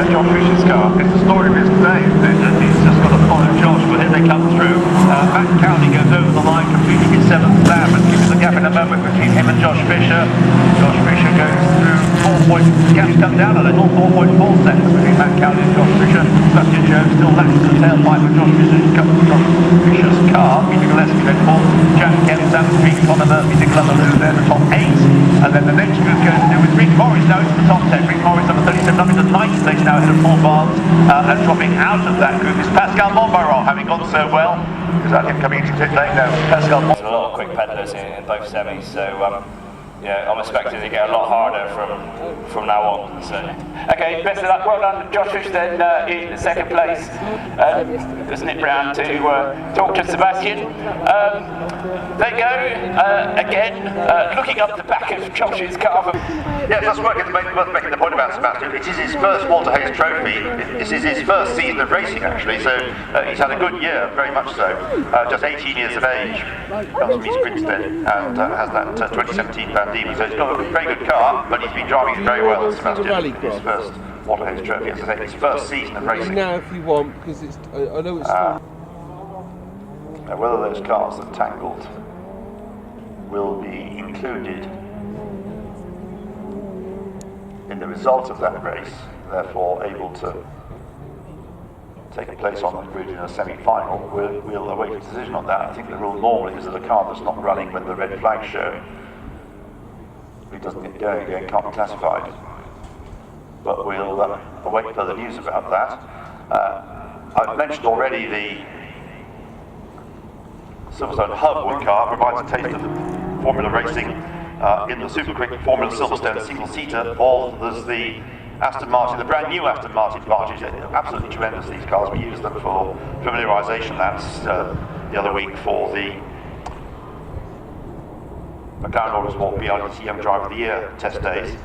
Josh Fisher's car. It's the story of his day. He's just got to follow Josh, but here they come through. Matt Cowley goes over the line, completing his 7th lap, and keeps the gap in a moment between him and Josh Fisher. Josh Fisher goes through 4 points. The gap's come down a little, 4.4 seconds between Matt Cowley and Josh Fisher. Sebastian Joe still lacks the tailpipe of Josh Fisher's car, keeping less dreadful. Jack Kemp, Sam Street, Connor Murphy, Nick Loverloo, they're the top 8. And then the next group goes to do with Rick Morris now into the top 10. Rick Morris number 37 up into 9th place now ahead of Paul Barnes. And dropping out of that group is Pascal Montbaron, having gone so well. Is that him coming into pit lane? No, Pascal Montbaron. There's a lot of quick pedalers in both semis, so yeah, I'm expecting to get a lot harder from now on. So, okay, best of luck. Well done, Josh Fish then in 2nd place. Let's nip round to talk to Sebastian. There you go, again, looking up the back of Josh's car. Yes, that's worth making the point about Sebastian. It is his first Walter Hayes Trophy. This is his first season of racing, actually, so he's had a good year, very much so. Just 18 years of age, comes from East Grinstead, and has that 2017 Bandini. So he's got a very good car, but he's been driving it very well, Sebastian. His first Walter Hayes Trophy, as I say, his first season of racing. Now, if you want, because it's, I know it's now, whether those cars that tangled will be included in the result of that race, therefore able to take a place on the grid in a semi-final, we'll await a decision on that. I think the rule normally is that a car that's not running when the red flag's showing, if it doesn't get going again, can't be classified. But we'll await further news about that. I've mentioned already the Silverstone Hub car provides a taste of the Formula racing in the super quick Formula Silverstone single-seater, or there's the Aston Martin, the brand new Aston Martin Vantage. Absolutely tremendous, these cars. We use them for familiarisation laps the other week for the McLaren Autosport BRDC Young Driver of the Year test days.